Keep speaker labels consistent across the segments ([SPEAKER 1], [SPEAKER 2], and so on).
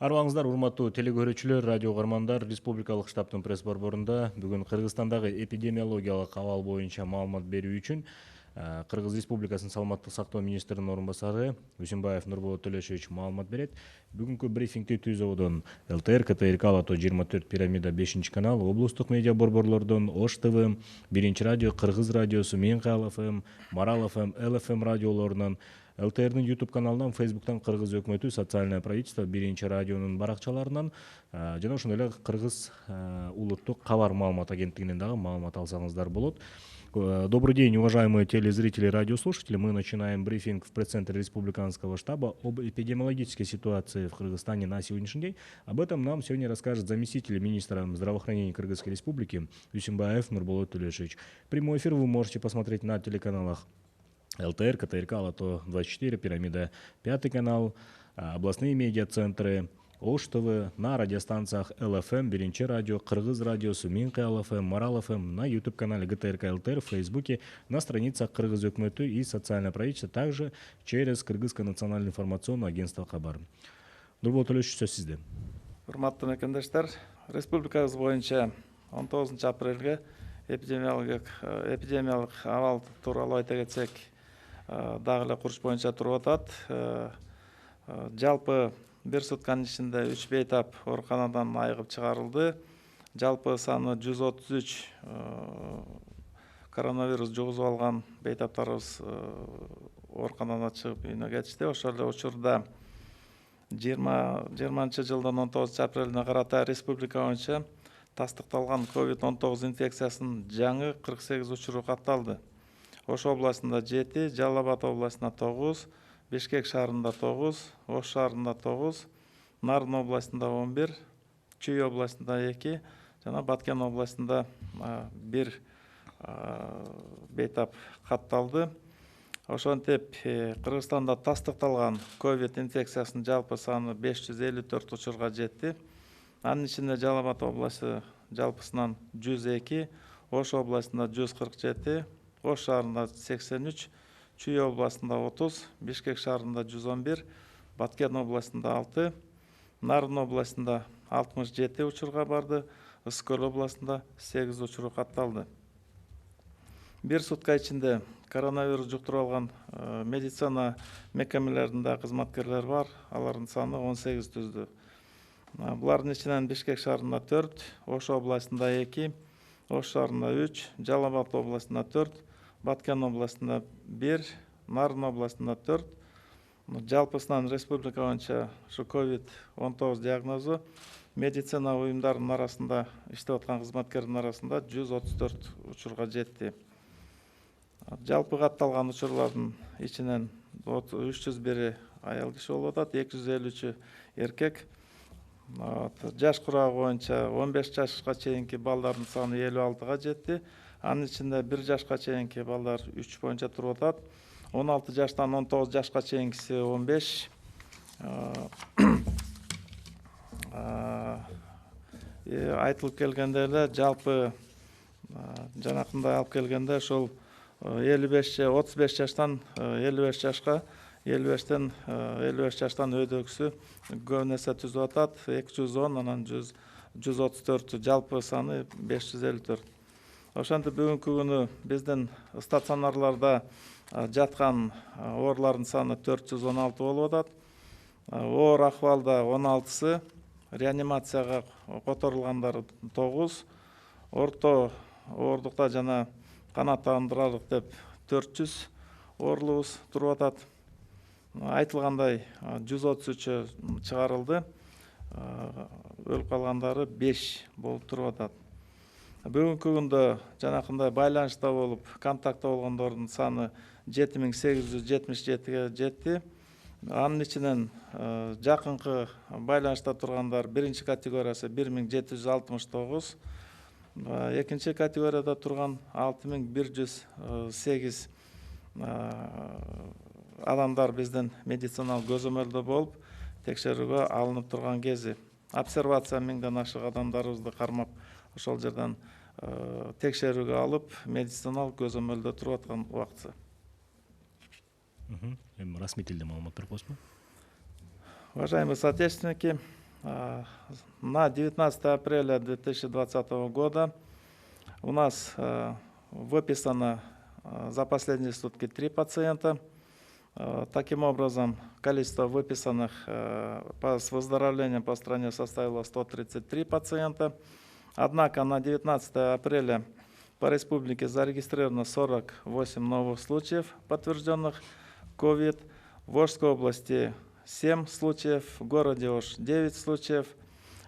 [SPEAKER 1] Арбаңыздар, урматтуу телекөрүүчүлөр, радио угармандар. Республикалык штабтын пресс борборунда бүгүн Кыргызстандагы эпидемиологиялык абал боюнча маалымат берүү үчүн Кыргыз Республикасынын саламаттык сактоо министринин орун басары Үсүнбаев Нурболот Төлешович маалымат берет. Бүгүнкү брифингди ТУЗОдон ЛТР, КТРК, Алато 24 Пирамида 5 канал, облустук медиа борборлордон Ош ТВ, 1 радио, Кыргыз радиосу, Менкал ФМ, Марал ФМ, ЛФМ радиолорунан, ЛТРдин YouTube каналынан, Facebooктан Кыргыз өкмөтү, социальное правительство, 1 радионун баракчаларынан жана ошондой эле Кыргыз улуттук кабар маалымат агенттигинен дагы маалымат алсаңыздар болот. Добрый день, уважаемые телезрители и радиослушатели. Мы начинаем брифинг в пресс-центре Республиканского штаба об эпидемиологической ситуации в Кыргызстане на сегодняшний день. Об этом нам сегодня расскажет заместитель министра здравоохранения Кыргызской Республики Үсүнбаев Нурболот Төлешович. Прямой эфир вы можете посмотреть на телеканалах ЛТР, КТРК, Алато 24, Пирамида 5 канал, областные медиацентры, Ош ТВ, на радиостанциях ЛФМ, 1 радио, Кыргыз радиосу, Менкал ФМ, Марал ФМ, на YouTube-канале ГТРК ЛТР, в Фейсбуке, на страницах Кыргыз өкмөтү и социальное правительство, также через Кыргызское национальное информационное агентство Хабар. Нурболот Төлешович, сөз сизде.
[SPEAKER 2] Урматтуу мекендештер, республикабыз боюнча 19 апрелге эпидемиялык абал тууралуу айта кетсек, дагы эле курч боюнча туруп атат. Жалпы бир сутканын ичинде 3 бейтап ооруканадан айыгып чыгарылды. Жалпы саны 133 коронавирус жугузуп алган бейтаптарыбыз ооруканадан чыгып үйүнө кетишти. Ошол эле учурда 20 жылдын 19 апрелине карата республика боюнча тастыкталган COVID-19 инфекциясынын жаңы 48 учуру катталды. Ош областында 7, Жалал Абад областында 9, Бишкек шаарында 9, Ош шаарында 9, Нарын областында 11, Чүй областында 2, жана Баткен областында 1 бейтап катталды. Ошентип Кыргызстанда тастыкталган COVID инфекциясынын жалпы саны 554 учурга жетти. Анын ичинде Жалал Абад областы жалпысынан 102, Ош областында 147, Ош шаарында 83, Чүй областында 30, Бишкек шаарында 111, Баткен областында 6, Нарын областында 67 учурга барды, Ысык Көл областында 8 учуру катталды. Бир сутка ичинде коронавирус жуктуруп алган медицина мекемелеринде кызматкерлер бар, алардын саны 18 түздү. Булардын ичинен Бишкек шаарында 4, Ош областында 2, Ош шаарында 3, Жалал Абад областында 4, Баткен областында 1, Нарын областында 4. Жалпысынан республика боюнча ушу COVID-19 диагнозу медицина уюмдарынын арасында иштеп аткан кызматкердин арасында 134 учурга жетти. Жалпы катталган учурлардын ичинен 301 аял киши болуп атат, 253 эркек. Жаш курагы боюнча 15 жашка чейинки балдардын саны 56га жетти. Анын ичинде 1 жашка чейинки балдар 3 боюнча туруп атат. 16 жаштан 19 жашка чейинкиси 15. Айтылып келгенде эле жалпы жанакындай алып келгенде ошол 35 жаштан 55 жашка, 55-тен 55 жаштан өйдөгүсү көп нерсе түзүп атат. 210, анан 134 жалпы саны 554. Ошентип бүгүнкү күнү биздин стационарларда жаткан оорулардын саны 416 болуп атат. Оор акыбалда 16сы, реанимацияга которулгандар 9, орто оордукта жана канааттандырарлык деп 400 оорулубуз туруп атат. Айтылгандай 133 чыгарылды. Өлүп калгандары 5 болуп туруп атат. Бүгүнкү күндө жанакындай байланышта болуп, контактта болгондордун саны 7877-ге жетти. Анын ичинен жакынкы байланышта тургандар биринчи категориясы 1769, экинчи категорияда турган 6108 адамдар биздин медициналык көзөмөлдө болуп, текшерүүгө алынып турган кези. Обсервация 1000ден ашык адамдарыбызды кармап, ошол жерден текшерүүгө алып, медициналык көзөмөлдө туруп аткан убактысы.
[SPEAKER 1] Расмий тилде маалымат берип коесузбу?
[SPEAKER 2] Уважаемые соотечественники, На 19 апреля 2020 года у нас выписано за последние сутки 3 пациента. Таким образом, количество выписанных с выздоровлением по стране составило 133 пациента. Однако на 19 апреля по республике зарегистрировано 48 новых случаев, подтвержденных COVID. В Волжской области 7 случаев, в городе Ош 9 случаев,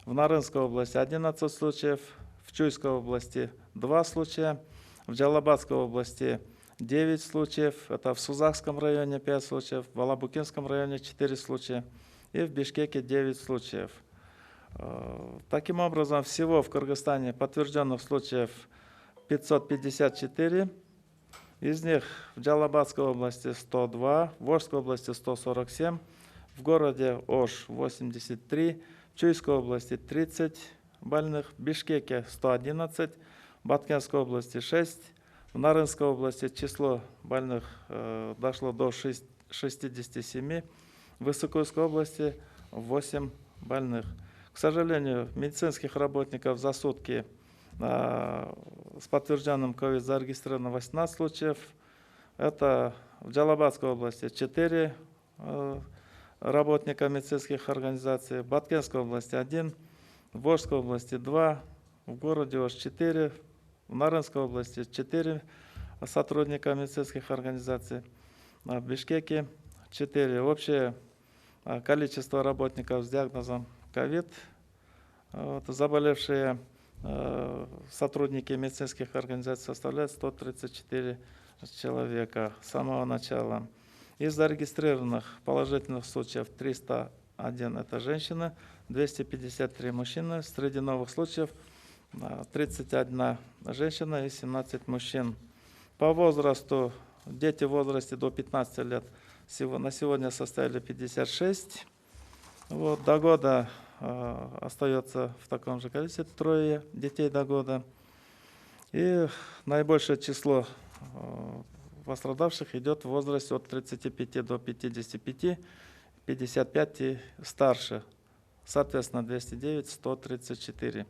[SPEAKER 2] в Нарынской области 11 случаев, в Чуйской области 2 случая, в Джалабадской области 9 случаев, это в Сузакском районе 5 случаев, в Алабукинском районе 4 случая и в Бишкеке 9 случаев. Таким образом, всего в Кыргызстане подтвержденных случаев 554, из них в Джалабадской области 102, в Волжской области 147, в городе Ош 83, в Чуйской области 30 больных, в Бишкеке 111, в Баткенской области 6, в Нарынской области число больных дошло до 67, в Высокойской области 8 больных. К сожалению, медицинских работников за сутки с подтвержденным COVID зарегистрировано 18 случаев. Это в Джалабадской области 4 работника медицинских организаций, в Баткенской области 1, в Волжской области 2, в городе Ош 4, в Нарынской области 4 сотрудника медицинских организаций, в Бишкеке 4. Общее количество работников с диагнозом COVID, заболевшие сотрудники медицинских организаций, составляют 134 человека с самого начала. Из зарегистрированных положительных случаев 301 это женщины, 253 мужчины. Среди новых случаев 31 женщина и 17 мужчин. По возрасту дети в возрасте до 15 лет на сегодня составили 56. До года остается в таком же количестве 3 детей до года. И наибольшее число пострадавших идет в возрасте от 35 до 55, 55 и старше. Соответственно, 209, 134.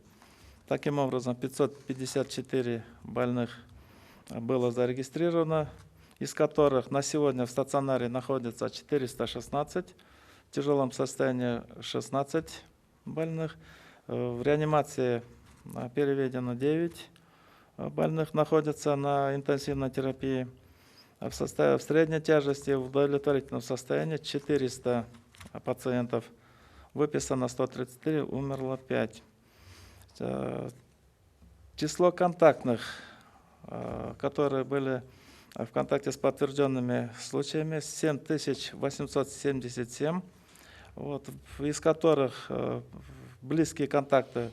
[SPEAKER 2] Таким образом, 554 больных было зарегистрировано, из которых на сегодня в стационаре находится 416, в тяжелом состоянии 16 больных. В реанимации переведено 9 больных, находятся на интенсивной терапии. В средней тяжести в удовлетворительном состоянии 400 пациентов. Выписано 133, умерло 5. Число контактных, которые были в контакте с подтвержденными случаями, 7877, из которых близкие контакты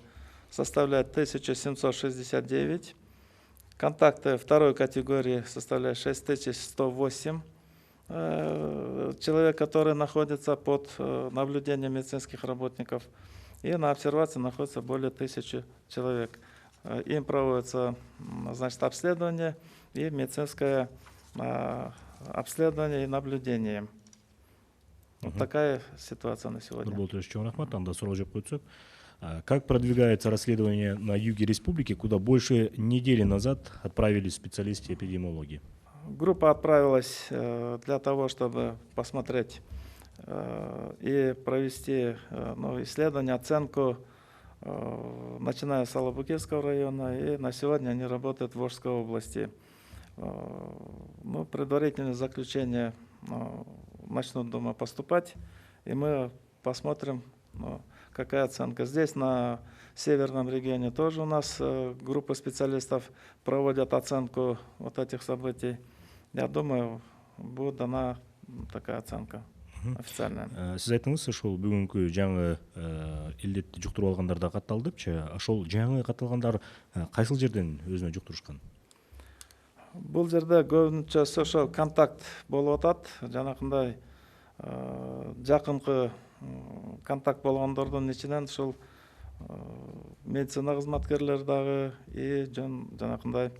[SPEAKER 2] составляют 1769, контакты второй категории составляют 6108 человек, которые находятся под наблюдением медицинских работников, и на обсервации находится более 1000 человек. Им проводится, обследование и медицинское обследование и наблюдение. Такая ситуация на сегодня.
[SPEAKER 1] Как продвигается расследование на юге республики, куда больше недели назад отправились специалисты эпидемиологии?
[SPEAKER 2] Группа отправилась для того, чтобы посмотреть и провести исследование, оценку, начиная с Алабукинского района, и на сегодня они работают в Волжской области. Предварительные заключения начнут, думаю, поступать, и мы посмотрим, какая оценка. Здесь на северном регионе тоже у нас группа специалистов проводят оценку этих событий. Я думаю, будет дана такая оценка официальная.
[SPEAKER 1] Сиз айтыңыз, ошол бүгүнкү жаңы илдетти жуктуруп алгандарда катталдыпчы, ошол жаңы катталгандар кайсыл жерден өзүнө жуктурушкан?
[SPEAKER 2] Бул жерде көбүнчөсү ошо контакт болуп атат. Жанакындай жакынкы контакт болгондордун ичинен ушул медицина кызматкерлери дагы и жанакындай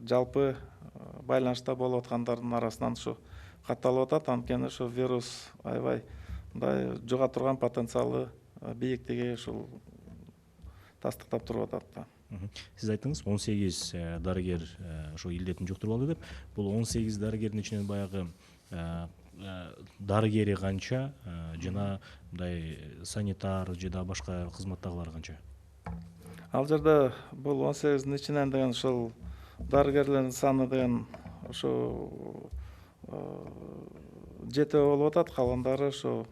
[SPEAKER 2] жалпы байланышта болуп аткандардын арасынан ушу катталып атат. Анткени ушу вирус аябай мындай жуга турган потенциалы бийиктиги ушул тастыктап туруп атат да.
[SPEAKER 1] Сиз айттыңыз 18 дарыгер ошо илдетин жуктуруп алды деп. Бул 18 дарыгердин ичинен баягы дарыгери канча жана мындай санитар же да башка кызматтагылар канча?
[SPEAKER 2] Ал жерде бул 18-дин ичинен деген ушул дарыгерлердин саны деген ошо 7 болуп атат. Калгандары ошо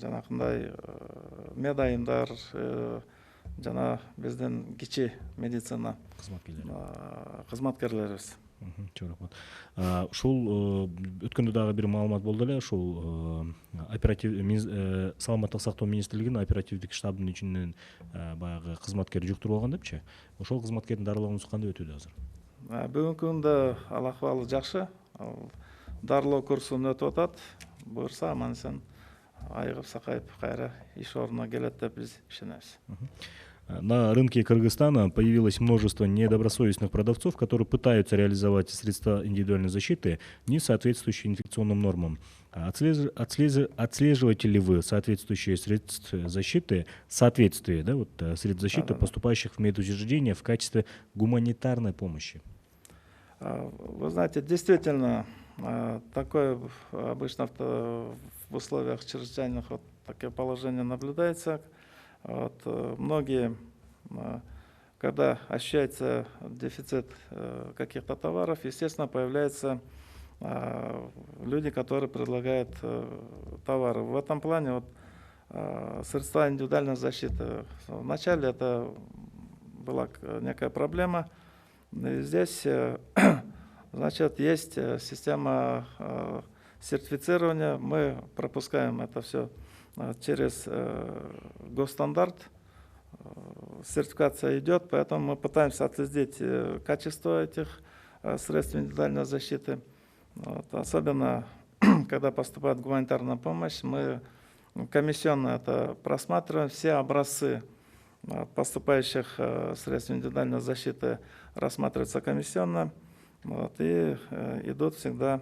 [SPEAKER 2] жанакындай медайымдар жана биздин кичи медицина кызматкерлерибиз.
[SPEAKER 1] Чоң рахмат. Ушул өткөндө дагы бир маалымат болду эле, ушул саламаттык сактоо министрлигинин оперативдик штабынын ичинен баягы кызматкер жуктуруп алган депчи. Ошол кызматкердин дарылооңуз кандай өтүүдө азыр?
[SPEAKER 2] Бүгүнкү күндө ал акыбалы жакшы. Дарылоо курсун өтүп атат. Буюрса аман эсен айыгып сакайып кайра иш ордуна келет деп биз ишенебиз.
[SPEAKER 1] На рынке Кыргызстана появилось множество недобросовестных продавцов, которые пытаются реализовать средства индивидуальной защиты, не соответствующие инфекционным нормам. Отслеживаете ли вы соответствующие средства защиты, соответствие средств защиты, поступающих в медучреждения в качестве гуманитарной помощи?
[SPEAKER 2] Вы знаете, действительно, такое обычно в условиях чрезвычайных такое положение наблюдается. Многие, когда ощущается дефицит каких-то товаров, естественно, появляются люди, которые предлагают товары. В этом плане средства индивидуальной защиты. Вначале это была некая проблема. И здесь, значит, есть система сертифицирования. Мы пропускаем это все через госстандарт. Сертификация идет, поэтому мы пытаемся отследить качество этих средств индивидуальной защиты. Особенно, когда поступает гуманитарная помощь, мы комиссионно это просматриваем. Все образцы поступающих средств индивидуальной защиты рассматриваются комиссионно. И идут всегда,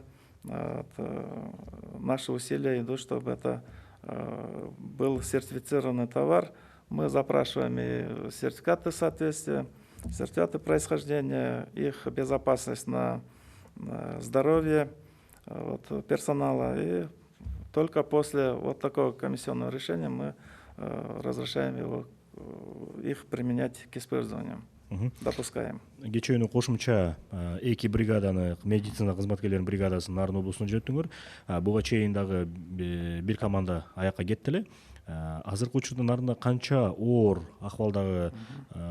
[SPEAKER 2] наши усилия идут, чтобы это был сертифицированный товар. Мы запрашиваем и сертификаты соответствия, сертификаты происхождения, их безопасность на здоровье персонала. И только после вот такого комиссионного решения мы разрешаем их применять к использованию. Допускаем.
[SPEAKER 1] Кечээ кошумча 2 бригаданы, медицина кызматкерлеринин бригадасын Нарын облусуна жөнөттүңөр. Буга чейин дагы бир команда аякка кетти эле. Азыркы учурда Нарында канча оор акыбалдагы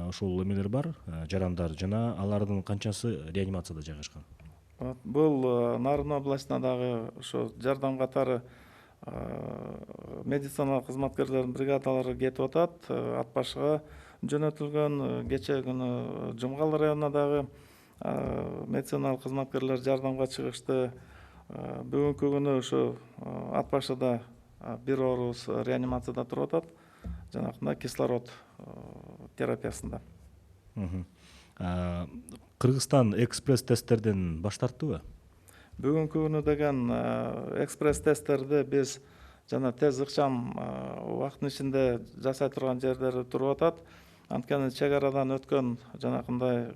[SPEAKER 1] ошол эмелер бар, жарандар жана алардын канчасы реанимацияда жайгашкан?
[SPEAKER 2] Бул Нарын областына дагы ошо жардам катары медицина кызматкерлеринин бригадалары кетип атат. Ат башыга жөнөтүлгөн. Кечээ күнү Жумгал районуна дагы медициналык кызматкерлер жардамга чыгышты. Бүгүнкү күнү ушу Ат башыда бир оорубуз реанимацияда туруп атат. Жанакындай кислород терапиясында.
[SPEAKER 1] Кыргызстан экспресс тесттерден баш тарттыбы?
[SPEAKER 2] Бүгүнкү күнү деген экспресс тесттерди биз жана тез ыкчам убакыттын ичинде жасай турган жерлери туруп атат. Анткени чек арадан өткөн жанакындай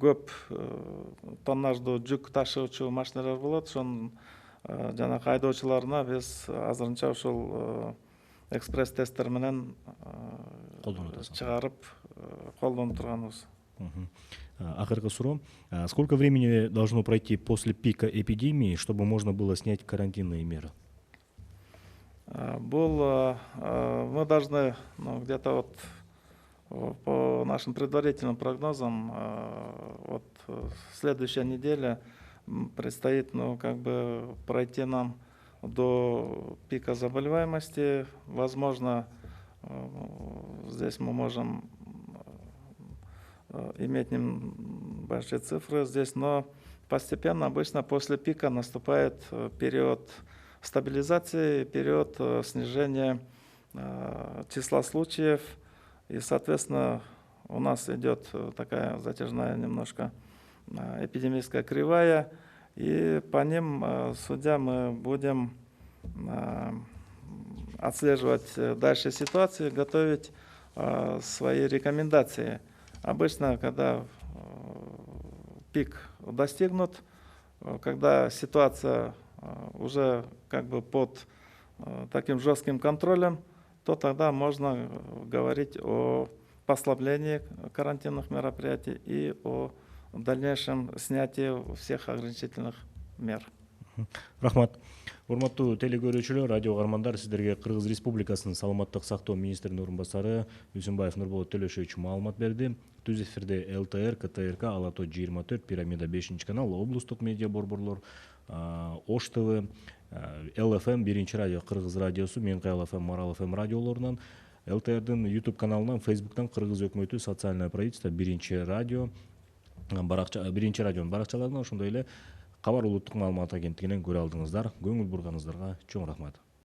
[SPEAKER 2] көп тоннаждуу жүк ташуучу машиналар болот. Ошонун жанакы айдоочуларына биз азырынча ушул экспресс тесттер менен чыгарып колдонуп турганыбыз.
[SPEAKER 1] Акыркы суроо. Сколько времени должно пройти после пика эпидемии, чтобы можно было снять карантинные меры?
[SPEAKER 2] Мы должны где-то по нашим предварительным прогнозам следующая неделя предстоит пройти нам до пика заболеваемости. Возможно, здесь мы можем иметь большие цифры здесь, но постепенно, обычно после пика наступает период стабилизации, период снижения числа случаев. И, соответственно, у нас идет такая затяжная немножко эпидемическая кривая. И по ним, судя, мы будем отслеживать дальше ситуацию, готовить свои рекомендации. Обычно, когда пик достигнут, когда ситуация уже как бы под таким жестким контролем, то тогда можно говорить о послаблении карантинных мероприятий и о дальнейшем снятии всех ограничительных мер.
[SPEAKER 1] Рахмат. Урматтуу телекөрүүчүлөр, радио каармандар, сиздерге Кыргыз Республикасынын саламаттык сактоо министринин орун басары Үсүнбаев Нурболот Төлөшевич маалымат берди. Түз эфирде ЛТР, КТРК, Ала Тоо 24, Пирамида 5 канал, облустук медиа борборлор, Ош ТВ, ЛФМ 1 радио, Кыргыз радиосу, Менкай ЛФМ, Марал ФМ радиолорунан, ЛТРдин YouTube каналынан, Facebook'tan Кыргыз өкмөтү социальное правительство 1 радио, 1 радионун баракчаларынан, ошондой эле Кабар улуттук маалымат агенттигинен көрө алдыңыздар. Көңүл бурганыңыздарга чоң рахмат.